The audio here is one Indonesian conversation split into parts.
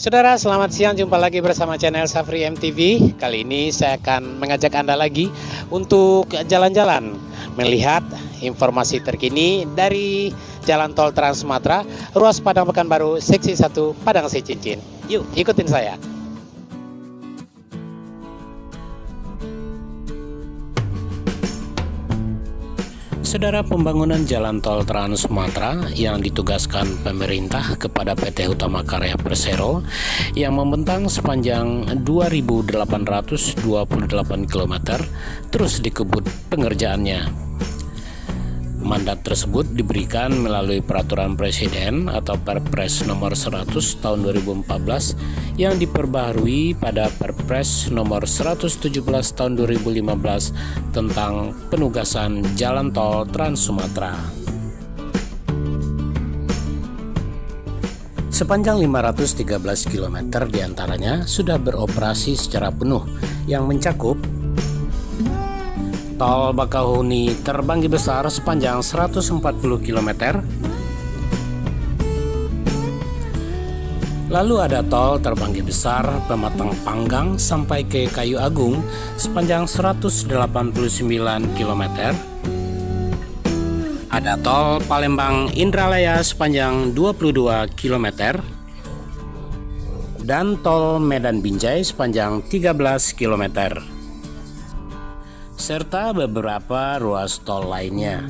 Saudara, selamat siang. Jumpa lagi bersama channel Safri MTV. Kali ini saya akan mengajak Anda lagi untuk jalan-jalan, melihat informasi terkini dari Jalan Tol Trans Sumatera, ruas Padang Pekanbaru, Seksi 1 Padang Sicincin. Yuk, ikutin saya. Saudara, pembangunan Jalan Tol Trans Sumatera yang ditugaskan pemerintah kepada PT Utama Karya Persero yang membentang sepanjang 2.828 km terus dikebut pengerjaannya. Mandat tersebut diberikan melalui Peraturan Presiden atau Perpres nomor 100 tahun 2014 yang diperbaharui pada Perpres nomor 117 tahun 2015 tentang penugasan Jalan Tol Trans Sumatera. Sepanjang 513 km diantaranya sudah beroperasi secara penuh yang mencakup Tol Bakauheni Terbanggi Besar sepanjang 140 km. Lalu ada Tol Terbanggi Besar Pematang Panggang sampai ke Kayu Agung sepanjang 189 km. Ada Tol Palembang Indralaya sepanjang 22 km. Dan Tol Medan Binjai sepanjang 13 km. Serta beberapa ruas tol lainnya.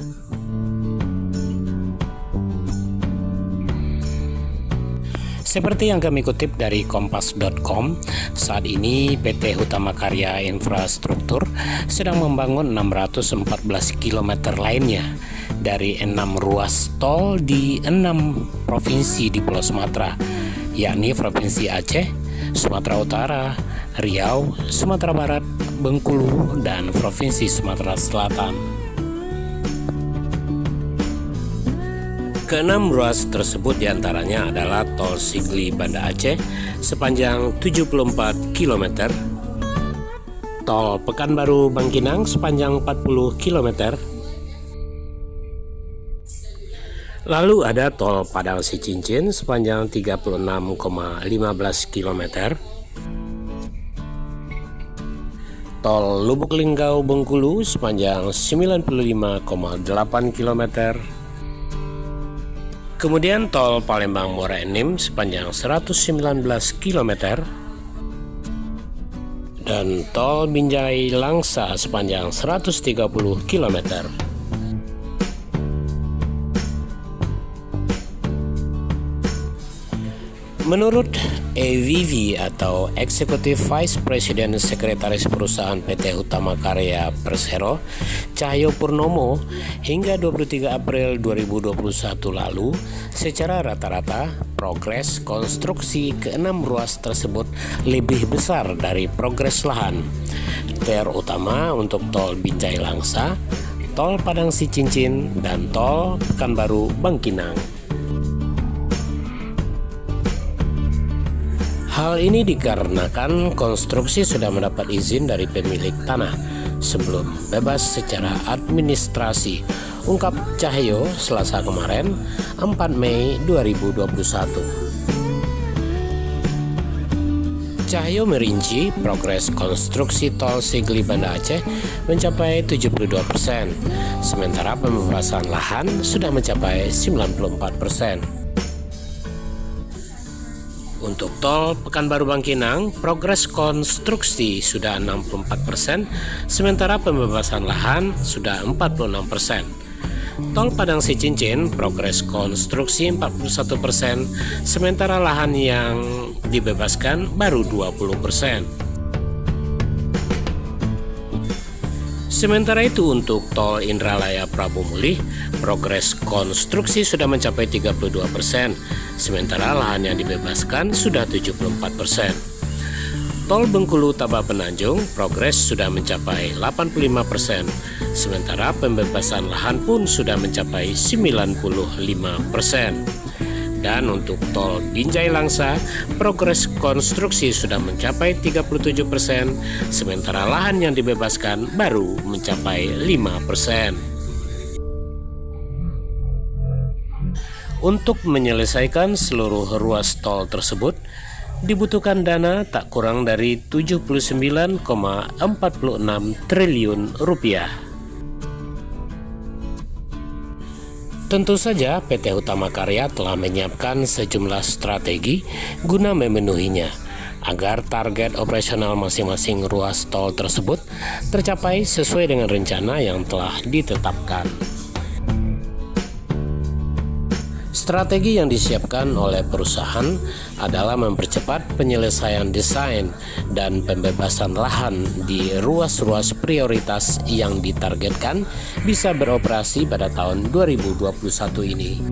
Seperti yang kami kutip dari kompas.com, saat ini PT Utama Karya Infrastruktur sedang membangun 614 km lainnya dari 6 ruas tol di 6 provinsi di Pulau Sumatera, yakni Provinsi Aceh, Sumatera Utara, Riau, Sumatera Barat, Bengkulu, dan Provinsi Sumatera Selatan. Keenam ruas tersebut diantaranya adalah Tol Sigli Banda Aceh sepanjang 74 km, Tol Pekanbaru Bangkinang sepanjang 40 km, lalu ada Tol Padang Sicincin sepanjang 36,15 km, Tol Lubuk Linggau Bengkulu sepanjang 95,8 km. Kemudian Tol Palembang Muara Enim sepanjang 119 km. Dan Tol Binjai Langsa sepanjang 130 km. Menurut EVV atau Executive Vice President Sekretaris Perusahaan PT Utama Karya Persero, Cahyo Purnomo, hingga 23 April 2021 lalu, secara rata-rata progres konstruksi ke-6 ruas tersebut lebih besar dari progres lahan, terutama untuk Tol Binjai Langsa, Tol Padang Sicincin, dan Tol Pekanbaru Bangkinang. Hal ini dikarenakan konstruksi sudah mendapat izin dari pemilik tanah sebelum bebas secara administrasi, ungkap Cahyo Selasa kemarin, 4 Mei 2021. Cahyo merinci progres konstruksi Tol Sigli Banda Aceh mencapai 72%, sementara pembebasan lahan sudah mencapai 94%. Untuk Tol Pekanbaru Bangkinang, progres konstruksi sudah 64%, sementara pembebasan lahan sudah 46%. Tol Padang Sicincin, progres konstruksi 41%, sementara lahan yang dibebaskan baru 20%. Sementara itu untuk Tol Indralaya Prabu Mulih, progres konstruksi sudah mencapai 32%, sementara lahan yang dibebaskan sudah 74%. Tol Bengkulu Tabak Penanjung, progres sudah mencapai 85%, sementara pembebasan lahan pun sudah mencapai 95%. Dan untuk Tol Binjai Langsa, progres konstruksi sudah mencapai 37%, sementara lahan yang dibebaskan baru mencapai 5%. Untuk menyelesaikan seluruh ruas tol tersebut, dibutuhkan dana tak kurang dari 79,46 triliun rupiah. Tentu saja PT Hutama Karya telah menyiapkan sejumlah strategi guna memenuhinya agar target operasional masing-masing ruas tol tersebut tercapai sesuai dengan rencana yang telah ditetapkan. Strategi yang disiapkan oleh perusahaan adalah mempercepat penyelesaian desain dan pembebasan lahan di ruas-ruas prioritas yang ditargetkan bisa beroperasi pada tahun 2021 ini.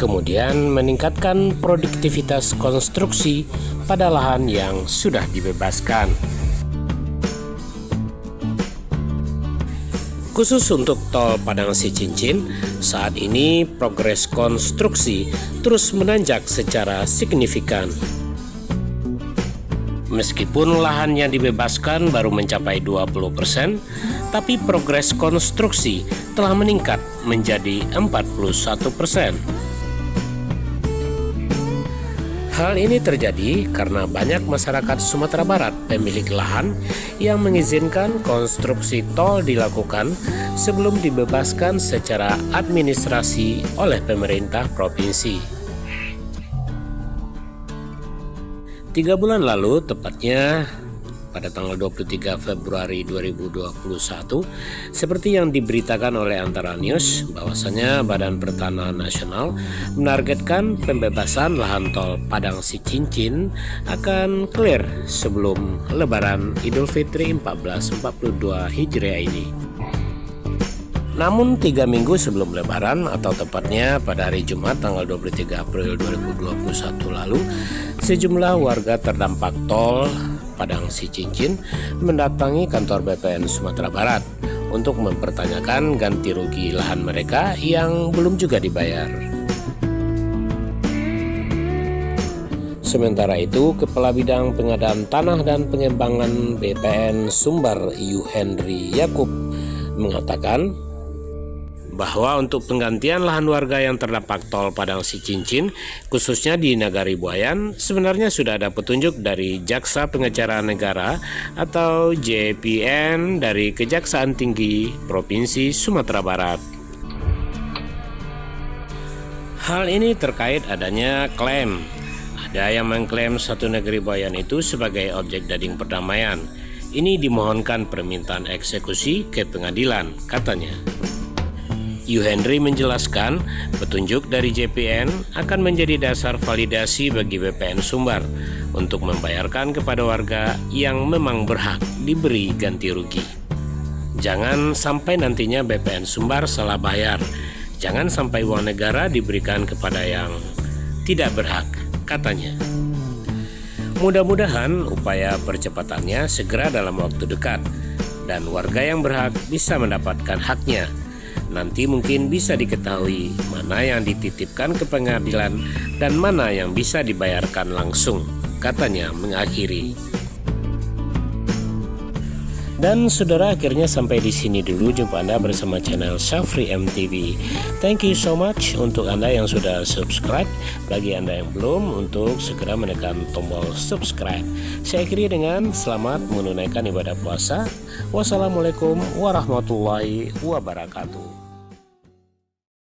Kemudian meningkatkan produktivitas konstruksi pada lahan yang sudah dibebaskan. Khusus untuk tol Padang Sicincin, saat ini progres konstruksi terus menanjak secara signifikan. Meskipun lahan yang dibebaskan baru mencapai 20%, tapi progres konstruksi telah meningkat menjadi 41%. Hal ini terjadi karena banyak masyarakat Sumatera Barat pemilik lahan yang mengizinkan konstruksi tol dilakukan sebelum dibebaskan secara administrasi oleh pemerintah provinsi. 3 bulan lalu, tepatnya pada tanggal 23 Februari 2021, seperti yang diberitakan oleh Antara News, bahwasanya Badan Pertanahan Nasional menargetkan pembebasan lahan tol Padang Sicincin akan clear sebelum Lebaran Idul Fitri 1442 Hijriah ini. Namun 3 minggu sebelum Lebaran, atau tepatnya pada hari Jumat tanggal 23 April 2021 lalu, sejumlah warga terdampak tol Padang Sicincin mendatangi kantor BPN Sumatera Barat untuk mempertanyakan ganti rugi lahan mereka yang belum juga dibayar. Sementara itu, Kepala Bidang Pengadaan Tanah dan Pengembangan BPN Sumbar, Yuhendri Yakub, mengatakan bahwa untuk penggantian lahan warga yang terdampak tol Padang Sicincin, khususnya di Nagari Buayan, sebenarnya sudah ada petunjuk dari Jaksa Pengacara Negara atau JPN dari Kejaksaan Tinggi Provinsi Sumatera Barat. Hal ini terkait adanya klaim. Ada yang mengklaim satu Negeri Buayan itu sebagai objek dading perdamaian. Ini dimohonkan permintaan eksekusi ke pengadilan, katanya. Yuhendri menjelaskan, petunjuk dari JPN akan menjadi dasar validasi bagi BPN Sumbar untuk membayarkan kepada warga yang memang berhak diberi ganti rugi. Jangan sampai nantinya BPN Sumbar salah bayar. Jangan sampai uang negara diberikan kepada yang tidak berhak, katanya. Mudah-mudahan upaya percepatannya segera dalam waktu dekat dan warga yang berhak bisa mendapatkan haknya. Nanti mungkin bisa diketahui mana yang dititipkan ke pengadilan dan mana yang bisa dibayarkan langsung, katanya mengakhiri. Dan saudara, akhirnya sampai di sini dulu jumpa Anda bersama channel Syafri MTV. Thank you so much untuk Anda yang sudah subscribe. Bagi Anda yang belum, untuk segera menekan tombol subscribe. Saya akhiri dengan selamat menunaikan ibadah puasa. Wassalamualaikum warahmatullahi wabarakatuh.